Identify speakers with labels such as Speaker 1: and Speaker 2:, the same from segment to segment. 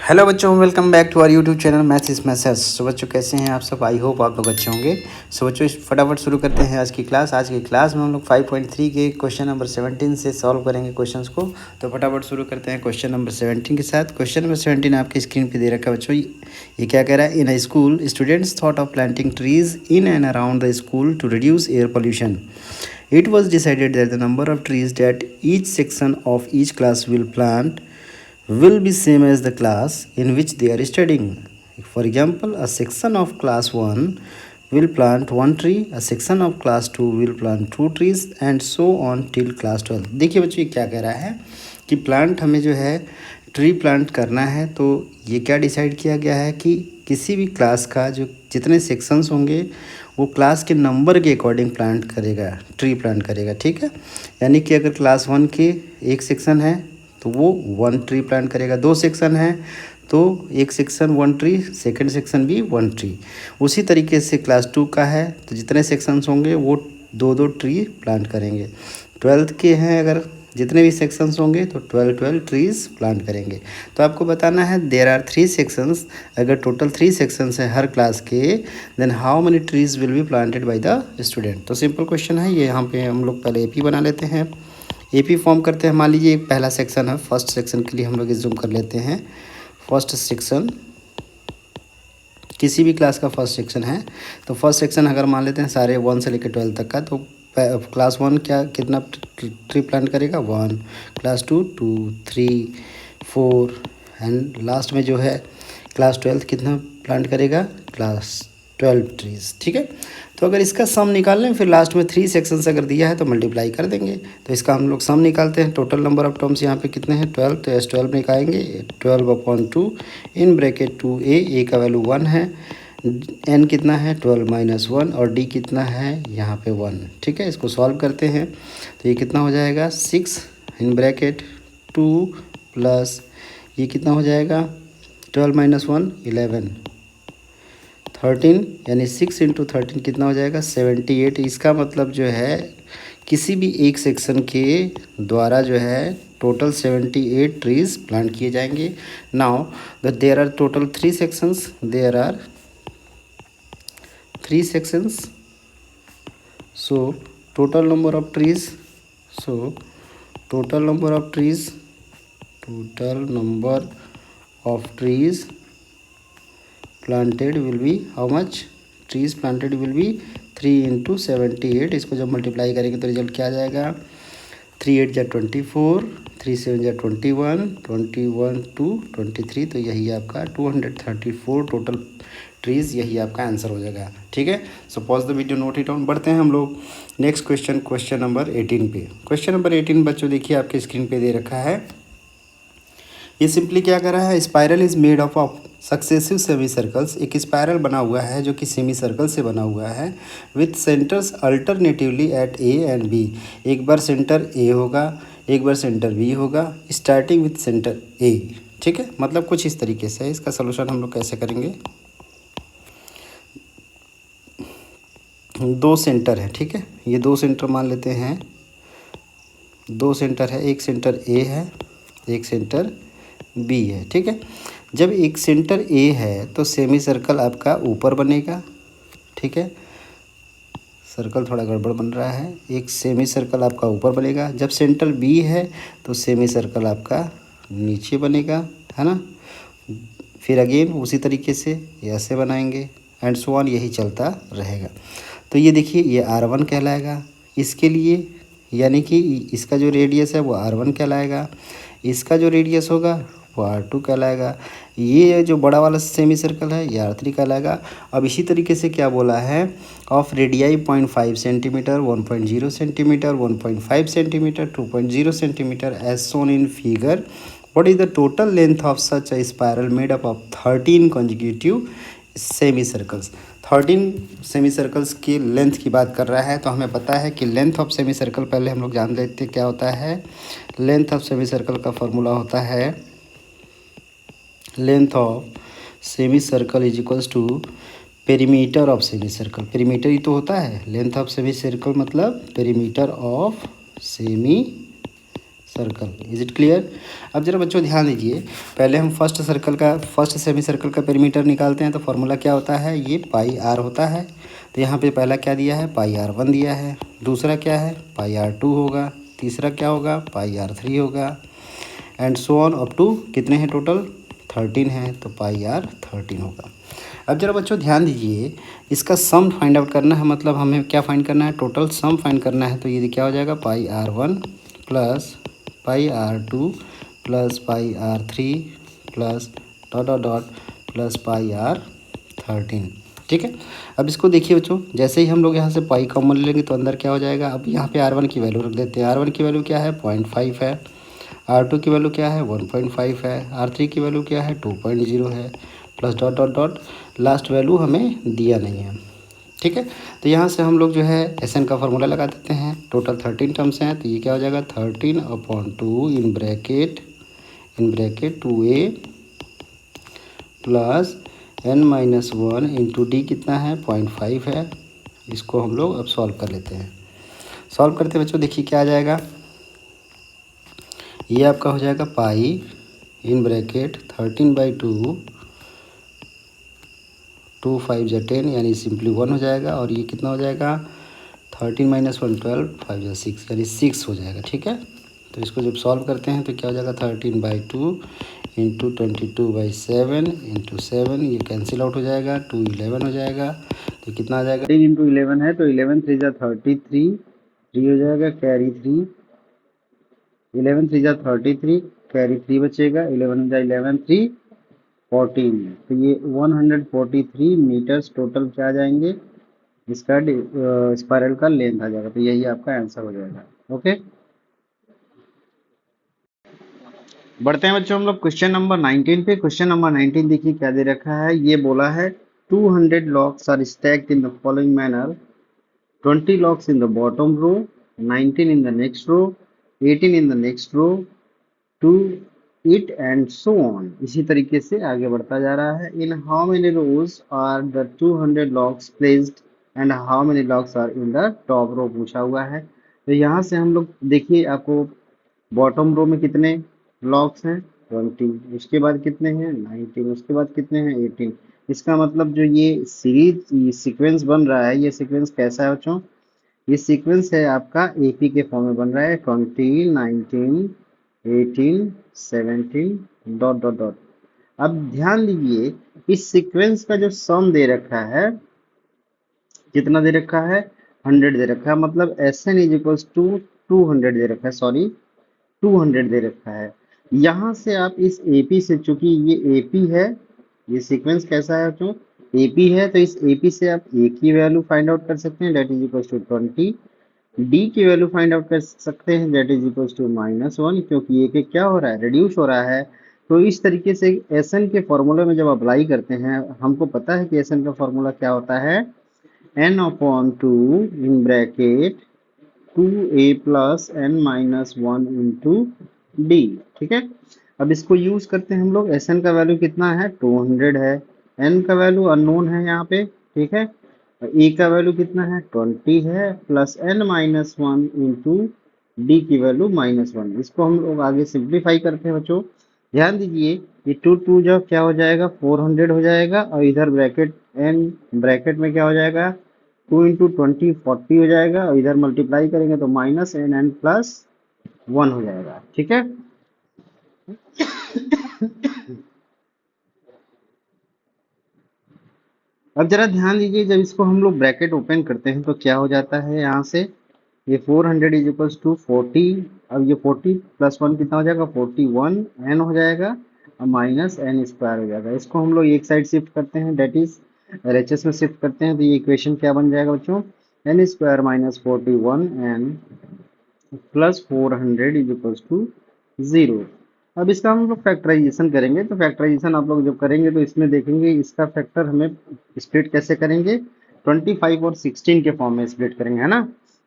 Speaker 1: Hello बच्चों, welcome back to our YouTube channel maths is message. So बच्चों कैसे हैं आप सब? आई होप आप लोग अच्छे होंगे। सो बच्चों फटाफट शुरू करते हैं आज की क्लास। आज की क्लास में हम लोग 5.3 के क्वेश्चन नंबर 17 से सॉल्व करेंगे क्वेश्चंस को। तो फटाफट शुरू करते हैं क्वेश्चन नंबर 17 के साथ। क्वेश्चन नंबर 17 आपकी स्क्रीन पे दे रखा है बच्चों। ये क्या कह रहा है? In a school students thought of planting trees in and around the school to reduce air pollution. It was decided that the number of trees that each section of each class will plant will be same as the class in which they are studying. For example, a section of class 1 will plant one tree, a section of class 2 will plant two trees and so on till class 12. देखिए बच्चों ये क्या कह रहा है कि plant हमें जो है ट्री प्लांट करना है। तो ये क्या डिसाइड किया गया है कि किसी भी क्लास का जो जितने सेक्शंस होंगे वो क्लास के नंबर के अकॉर्डिंग प्लांट करेगा, ट्री प्लांट करेगा। ठीक है, यानी कि अगर क्लास 1 के एक सेक्शन है तो वो 1 ट्री प्लांट करेगा। 2 सेक्शन है तो एक सेक्शन 1 ट्री, सेकंड सेक्शन भी 1 ट्री। उसी तरीके से क्लास 2 का है तो जितने सेक्शंस होंगे वो 2-2 ट्री प्लांट करेंगे। 12th के हैं अगर जितने भी सेक्शंस होंगे तो 12 ट्रीज़ प्लांट करेंगे। तो आपको बताना है देयर आर 3 सेक्शंस। अगर टोटल 3 सेक्शंस है हर क्लास के, then how many trees will be planted by the student. तो सिंपल क्वेश्चन है ये। यहाँ पे हम लोग पहले एपी बना लेते हैं, एपी फॉर्म करते हैं। मान लीजिए पहला सेक्शन है, फर्स्ट सेक्शन के लिए हम लोग जूम कर लेते हैं। फर्स्ट सेक्शन किसी भी क्लास का फर्स्ट सेक्शन है तो फर्स्ट सेक्शन अगर मान लेते हैं सारे 1 से लेकर 12 तक का, तो क्लास 1 क्या कितना ट्री प्लांट करेगा? 1, क्लास 2 2, 3, 4 एंड लास्ट में जो है क्लास 12 कितना प्लांट करेगा? Class 12 trees. ठीक है, तो अगर इसका सम निकाल लें फिर लास्ट में 3 सेक्शंस अगर दिया है तो मल्टीप्लाई कर देंगे। तो इसका हम लोग सम निकालते हैं। टोटल नंबर ऑफ टर्म्स यहाँ पे कितने हैं? 12। तो एस 12 निकालेंगे 12/2 इन ब्रैकेट 2a, ए का वैल्यू 1 है, एन कितना है? 12 - 1 और डी कितना है? यहाँ पे 1। ठीक है, इसको सॉल्व करते हैं तो ये कितना हो जाएगा? 6 इन ब्रैकेट 2 प्लस ये कितना हो जाएगा? 12 - 1 11, 13 यानी 6 × 13 कितना हो जाएगा? 78। इसका मतलब जो है किसी भी एक सेक्शन के द्वारा जो है टोटल 78 ट्रीज़ प्लांट किए जाएंगे। Now there are total 3 sections, there are 3 sections, so total number of trees total number of trees planted will be how much? trees planted will be 3 × 78। इसको जब मल्टीप्लाई करेंगे तो रिजल्ट क्या आ जाएगा? 3 8 = 24, 3 7 = 21, 21 2 23। तो यही आपका 234 टोटल ट्रीज़, यही आपका आंसर हो जाएगा। ठीक है, so pause the video, note it down. बढ़ते हैं हम लोग नेक्स्ट क्वेश्चन, क्वेश्चन नंबर 18 पे। क्वेश्चन नंबर 18 बच्चों देखिए आपके स्क्रीन पे दे रखा है। ये सिंपली क्या कर रहा है? Spiral is made up of successive semi circles. एक स्पायरल बना हुआ है जो कि सेमी सर्कल से बना हुआ है with centres alternatively at A and B. एक बार सेंटर ए होगा, एक बार सेंटर बी होगा, स्टार्टिंग विथ सेंटर ए। ठीक है, मतलब कुछ इस तरीके से। इसका सोल्यूशन हम लोग कैसे करेंगे? 2 सेंटर है। ठीक है, ये 2 सेंटर मान लेते हैं। 2 सेंटर है, एक सेंटर ए है, एक सेंटर बी है। ठीक है, जब एक सेंटर ए है तो सेमी सर्कल आपका ऊपर बनेगा। ठीक है, सर्कल थोड़ा गड़बड़ बन रहा है। एक सेमी सर्कल आपका ऊपर बनेगा। जब सेंटर बी है तो सेमी सर्कल आपका नीचे बनेगा, है ना। फिर अगेन उसी तरीके से ऐसे बनाएंगे एंड सो ऑन, यही चलता रहेगा। तो ये देखिए ये R1 कहलाएगा इसके लिए, यानी कि इसका जो रेडियस है वो R1 कहलाएगा, इसका जो रेडियस होगा वो R2 कहलाएगा। ये जो बड़ा वाला सेमी सर्कल है ये R3 कहलाएगा। अब इसी तरीके से क्या बोला है? Of radii 0.5 centimetre, 1.0 centimetre, 1.5 centimetre, 2.0 centimetre as shown in figure. What is the total length of such a spiral made up of 13 consecutive semi circles. 13 semi circles की लेंथ की बात कर रहा है। तो हमें पता है कि लेंथ ऑफ सेमी सर्कल पहले हम लोग जान लेते हैं क्या होता है। लेंथ ऑफ सेमी सर्कल का फॉर्मूला होता है length of semi circle is equals to perimeter of semi circle. Perimeter ही तो होता है। लेंथ ऑफ सेमी सर्कल मतलब perimeter of semi circle. Is it clear? अब जरा बच्चों ध्यान दीजिए, पहले हम फर्स्ट सेमी सर्कल का पेरीमीटर निकालते हैं। तो फार्मूला क्या होता है, ये पाई आर होता है। तो यहाँ पे पहला क्या दिया है, पाई आर 1 दिया है। दूसरा क्या है, पाई आर 2 होगा। तीसरा क्या होगा, पाई आर 3 होगा, and so on up to कितने हैं टोटल, 13 है, तो पाई आर 13 होगा। अब जरा बच्चों ध्यान दीजिए, इसका सम फाइंड आउट करना है, मतलब हमें क्या फाइंड करना है, टोटल सम फाइंड करना है। तो ये क्या हो जाएगा, pi r 1 plus pi r 2 plus pi r 3 plus dot dot dot plus pi r 13। ठीक है। अब इसको देखिए बच्चों, जैसे ही हम लोग यहाँ से पाई कॉमन लेंगे तो अंदर क्या हो जाएगा। अब यहाँ पे R1 की वैल्यू रख देते हैं। R1 की वैल्यू क्या है, 0.5 है। R2 की वैल्यू क्या है, 1.5 है। R3 की वैल्यू क्या है, 2.0 है, plus dot dot dot last value हमें दिया नहीं है। ठीक है। तो यहाँ से हम लोग जो है SN का फार्मूला लगा देते हैं। टोटल 13 टर्म्स हैं, तो ये क्या हो जाएगा, 13/2 in bracket 2a plus n-1 into D कितना है, 0.5 है। इसको हम लोग अब सॉल्व कर लेते हैं। सॉल्व करते बच्चों देखिए क्या आ जाएगा, ये आपका हो जाएगा पाई इन ब्रैकेट 13/2, 2 5 जा 10 यानी सिंपली 1 हो जाएगा। और ये कितना हो जाएगा, 13 - 1 12, 5 जा 6 यानी 6 हो जाएगा। ठीक है। तो इसको जब सॉल्व करते हैं तो क्या हो जाएगा, 13/2 इंटू 22/7 इंटू 7, ये कैंसिल आउट हो जाएगा, 2 11 हो जाएगा। तो कितना आ जाएगा, 3 इंटू 11 है तो 11 3 जा 33, 3 हो जाएगा, कैरी 3, 11 3 जा 33, कैरी 3 बचेगा, 11 जा 11 3 14। तो ये 143 मीटर्स टोटल क्या आ जाएंगे, इसका स्पाइरल का लेंथ आ जाएगा। तो यही आपका आंसर हो जाएगा। ओके, बढ़ते हैं बच्चों हम लोग क्वेश्चन नंबर 19 पे। क्वेश्चन नंबर 19 देखिए क्या दे रखा है, ये बोला है 200 logs are stacked in the following manner, 20 locks in the bottom row, 19 in the next row, 18 in the next row, to it and so on। इसी तरीके से आगे बढ़ता जा रहा है। In how many rows are the 200 locks placed and how many locks are in the top row पूछा हुआ है। तो यहाँ से हम लोग देखिए, आपको बॉटम रो में कितने लॉक्स हैं, 20, उसके बाद कितने हैं, 19, उसके बाद कितने हैं, 18। इसका मतलब जो ये सीरीज सीक्वेंस बन रहा है, ये सीक्वेंस कैसा है बच्चों, ये सीक्वेंस है आपका एपी के फॉर्म में बन रहा है, 20 19 18 17 डॉट डॉट डॉट। अब ध्यान दीजिए, इस सीक्वेंस का जो सम दे रखा है, कितना दे रखा है, 100 दे रखा है। मतलब SN इज इक्वल्स टू 200 दे रखा है, सॉरी 200 दे रखा है। यहाँ से आप इस AP से, चूंकि ये AP है, ये सीक्वेंस कैसा है बच्चों, AP है, तो इस AP से आप A की वैल्यू फाइंड आउट कर सकते हैं, that is equals to 20। D की वैल्यू फाइंड आउट कर सकते हैं, डेट इज इक्वल्स टू -1, क्योंकि ये क्या हो रहा है, रिड्यूस हो रहा है। तो इस तरीके से SN के फॉर्मूले में जब अप्लाई करते हैं, हमको पता है कि SN का फॉर्मूला क्या होता है, n/2 in bracket 2a plus n-1 into D. ठीक है। अब इसको यूज करते हैं हम लोग। SN का वैल्यू कितना है, 200 है, n का वैल्यू अननोन है यहाँ पे। ठीक है। ए का वैल्यू कितना है, 20 है, प्लस n-1 इंटू डी की वैल्यू -1। इसको हम लोग आगे सिंप्लीफाई करते हैं बच्चों। ध्यान दीजिए, ये 2 जब क्या हो जाएगा, 400 हो जाएगा, और इधर ब्रैकेट में क्या हो जाएगा, 2 इंटू 20 40 हो जाएगा, और इधर मल्टीप्लाई करेंगे तो -n+1 हो जाएगा। ठीक है। अब जरा ध्यान दीजिए, जब इसको हम लोग ब्रैकेट ओपन करते हैं तो क्या हो जाता है, यहाँ से ये 400 इज इक्वल्स टू 40। अब ये 40 प्लस 1 कितना हो जाएगा, 41 n हो जाएगा, और -n² हो जाएगा। इसको हम लोग एक साइड शिफ्ट करते हैं, डेट इज LHS में शिफ्ट करते हैं, तो ये इक्वेशन क्या बन जाएगा बच्चों, n² - 41 n plus 400 is equals to 0। अब इसका हम लोग फैक्टराइजेशन करेंगे। तो फैक्टराइजेशन आप लोग जब करेंगे तो इसमें देखेंगे इसका फैक्टर हमें स्प्लिट कैसे करेंगे, 25 और 16 के फॉर्म में स्प्लिट करेंगे, है ना,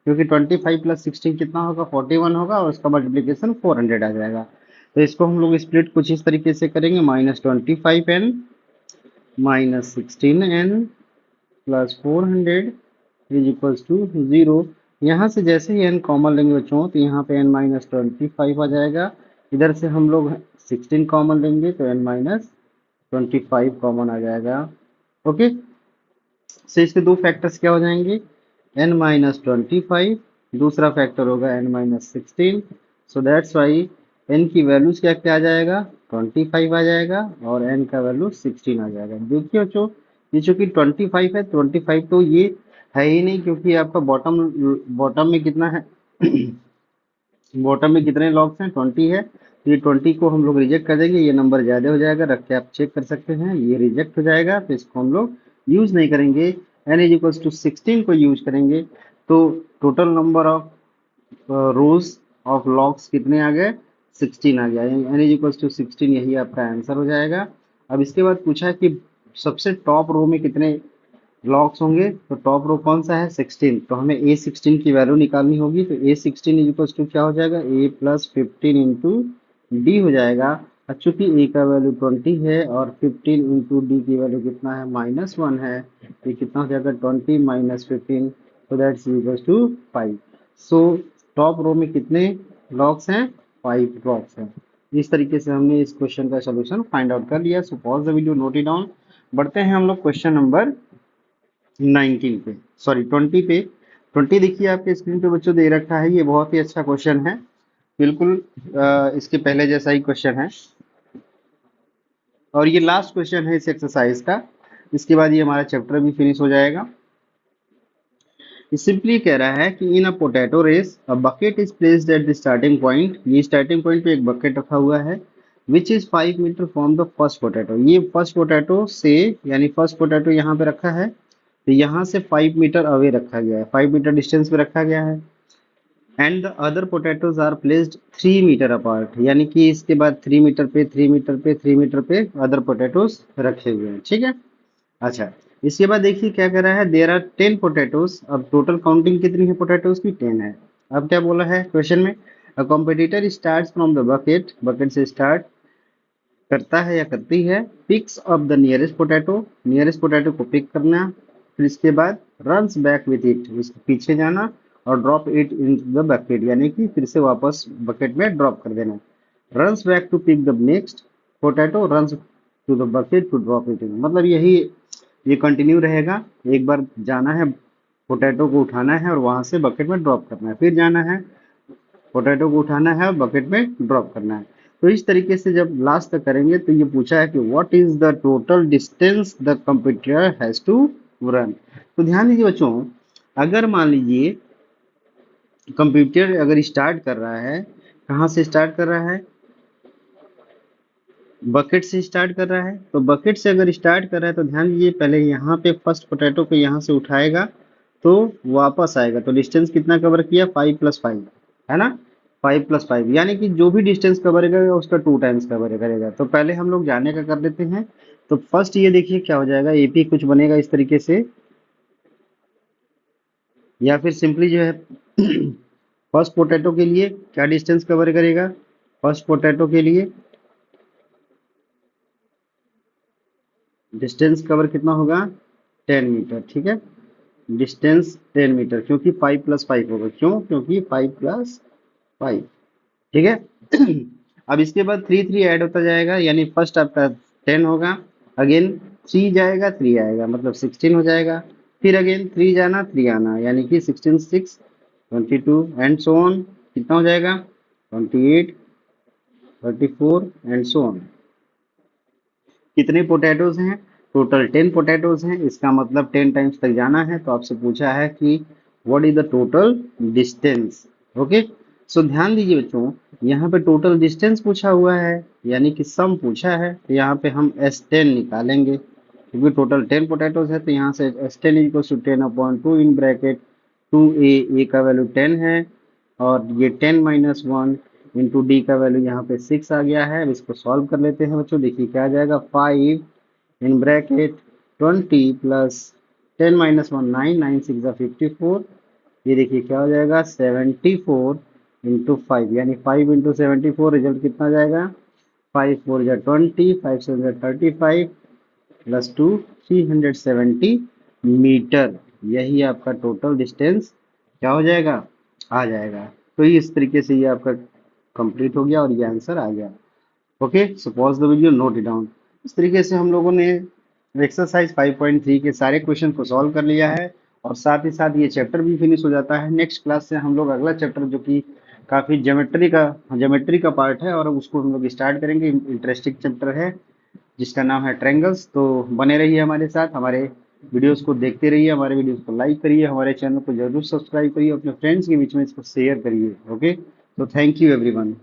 Speaker 1: क्योंकि 25 प्लस 16 कितना होगा, 41 होगा, और उसका मल्टीप्लीकेशन 400 आ जाएगा। तो इसको हम लोग स्प्लिट कुछ इस तरीके से करेंगे, -25n -16n plus 400 is equals to 0। यहाँ से जैसे ही n कॉमन लेंगे बच्चों तो यहाँ पे n-25 आ जाएगा। इधर से हम लोग 16 कॉमन लेंगे तो n-25 कॉमन आ जाएगा। ओके, से इसके दो फैक्टर्स क्या हो जाएंगे, n-25, दूसरा फैक्टर होगा n-16। So that's why n की वैल्यूज क्या क्या आ जाएगा, 25 आ जाएगा और n का वैल्यू 16 आ जाएगा। देखिए बच्चों, ये चूंकि 25 है, 25 तो ये है ही नहीं, क्योंकि आपका बॉटम बॉटम में कितना है बॉटम में कितने लॉग्स हैं, 20 है। तो ये 20 को हम लोग रिजेक्ट कर देंगे, ये नंबर ज्यादा हो जाएगा, रख के आप चेक कर सकते हैं, ये रिजेक्ट हो जाएगा, तो इसको हम लोग यूज नहीं करेंगे। n इज इक्वल्स टू 16 को यूज करेंगे, तो total number of rose of logs कितने आ गए, 16 आ गया। n इज इक्वल्स टू 16, यही आपका आंसर हो जाएगा। अब इसके बाद पूछा है कि सबसे टॉप रो में कितने लॉग्स होंगे, तो टॉप रो कौन सा है, 16, तो हमें a16 की वैल्यू निकालनी होगी। तो a16 इज इक्वल्स टू क्या हो जाएगा, a+15 इंटू डी हो जाएगा। और चूंकि a का वैल्यू 20 है और 15 इंटू डी की वैल्यू कितना है, -1 है, तो कितना हो जाएगा, 20 माइनस 15, तो that's equals to 5। So top row में कितने लॉग्स हैं, 5 लॉग्स हैं। इस तरीके से हमने इस क्वेश्चन का सोल्यूशन फाइंड आउट कर लिया। So pause the video, note it down. बढ़ते हैं हम लोग क्वेश्चन नंबर 19 पे, सॉरी 20 पे। 20 देखिए आपके स्क्रीन पे बच्चों दे रखा है, ये बहुत ही अच्छा क्वेश्चन है, बिल्कुल इसके पहले जैसा ही क्वेश्चन है, और ये लास्ट क्वेश्चन है इस एक्सरसाइज का। इसके बाद ये हमारा चैप्टर भी फिनिश हो जाएगा। ये सिंपली कह रहा है कि in a potato race a bucket is placed at the starting point. ये स्टार्टिंग पॉइंट पे एक बकेट रखा हुआ है, which is 5 metre from the first potato. ये फर्स्ट पोटैटो से, यानी फर्स्ट पोटैटो यहाँ पे रखा है, तो यहाँ से 5 मीटर अवे रखा गया है, 5 मीटर डिस्टेंस पे रखा गया है। And the other potatoes are placed 3 metre apart, यानी कि इसके बाद 3 मीटर पे 3 मीटर पे 3 मीटर पे अदर पोटैटोज रखे हुए हैं, ठीक है। अच्छा, इसके बाद देखिए क्या कर रहा है, देयर आर 10 पोटैटोज। अब टोटल काउंटिंग कितनी है पोटैटोज की, 10 है। अब क्या बोला है क्वेश्चन में, अ competitor starts from the bucket, bucket से स्टार्ट करता है या करती है, picks up the nearest potato को पिक करना, फिर इसके बाद रन्स बैक विथ इट, उसके पीछे जाना और drop it in the bucket, यानी कि फिर से वापस बकेट में ड्रॉप कर देना। Runs back to pick the next potato, runs to the bucket to drop it in, मतलब यही ये कंटिन्यू रहेगा। एक बार जाना है, पोटैटो को उठाना है और वहां से बकेट में ड्रॉप करना है, फिर जाना है, पोटैटो को उठाना है और बकेट में ड्रॉप करना है। तो इस तरीके से जब लास्ट तक करेंगे तो ये पूछा है कि what is the total distance the computer has to run. तो ध्यान दीजिए बच्चों, अगर मान लीजिए कंप्यूटर अगर स्टार्ट कर रहा है, कहाँ से स्टार्ट कर रहा है, बकेट से स्टार्ट कर रहा है, तो बकेट से अगर स्टार्ट कर रहा है तो ध्यान दीजिए पहले यहाँ पे फर्स्ट पोटैटो को यहाँ से उठाएगा तो वापस आएगा, तो डिस्टेंस कितना कवर किया, 5+5 है ना, 5+5, यानी कि जो भी डिस्टेंस कवर करेगा उसका 2 टाइम्स कवर करेगा। तो पहले हम लोग जाने का कर देते हैं। तो फर्स्ट ये देखिए क्या हो जाएगा, एपी कुछ बनेगा इस तरीके से, या फिर सिंपली जो है फर्स्ट पोटैटो के लिए क्या डिस्टेंस कवर करेगा, फर्स्ट पोटैटो के लिए डिस्टेंस कवर कितना होगा, 10 मीटर, ठीक है, डिस्टेंस 10 मीटर, क्योंकि 5+5 होगा, क्यों, क्योंकि 5+5, ठीक है। अब इसके बाद 3 ऐड होता जाएगा, यानी फर्स्ट आपका 10 होगा, अगेन 3 जाएगा 3 आएगा, मतलब 16 हो जाएगा, फिर अगेन 3 जाना 3 आना, यानी कि 16 6 22 एंड सो ऑन, कितना हो जाएगा 28 34 एंड सो ऑन। कितने पोटैटोज हैं, टोटल 10 पोटैटोज हैं, इसका मतलब 10 टाइम्स तक जाना है। तो आपसे पूछा है कि what is the total distance. Okay, so ध्यान दीजिए बच्चों, यहाँ पे टोटल डिस्टेंस पूछा हुआ है, यानी कि सम पूछा है, तो यहाँ पे हम S10 निकालेंगे, क्योंकि टोटल 10 पोटैटोज है, तो यहाँ से S10 equal to 10/2 in bracket 2a का वैल्यू 10 है, और ये 10-1 इंटू डी का वैल्यू यहाँ पे 6 आ गया है। अब इसको सॉल्व कर लेते हैं बच्चों, देखिए क्या आ जाएगा, 5 इन ब्रैकेट 20 प्लस 10-1 9, 9 6 54, ये देखिए क्या हो जाएगा 74 इंटू 5, यानी 5 इंटू 74, रिजल्ट कितना आ जाएगा, 5 4 जा 20, 5 7 जा 35 प्लस 2 370 मीटर, यही आपका टोटल डिस्टेंस क्या हो जाएगा, आ जाएगा। तो इस तरीके से ये आपका कंप्लीट हो गया और ये आंसर आ गया। Okay, so pause the video, note it down. इस तरीके से हम लोगों ने एक्सरसाइज 5.3 के सारे क्वेश्चन को सॉल्व कर लिया है और साथ ही साथ ये चैप्टर भी फिनिश हो जाता है। नेक्स्ट क्लास से हम लोग अगला चैप्टर जो कि काफ़ी ज्योमेट्री का पार्ट है और उसको हम लोग स्टार्ट करेंगे। इंटरेस्टिंग चैप्टर है जिसका नाम है ट्रायंगल्स। तो बने रहिए हमारे साथ, हमारे वीडियोस को देखते रहिए, हमारे वीडियोस को लाइक करिए, हमारे चैनल को जरूर सब्सक्राइब करिए, अपने फ्रेंड्स के बीच में इसको शेयर करिए। ओके, तो थैंक यू एवरीवन।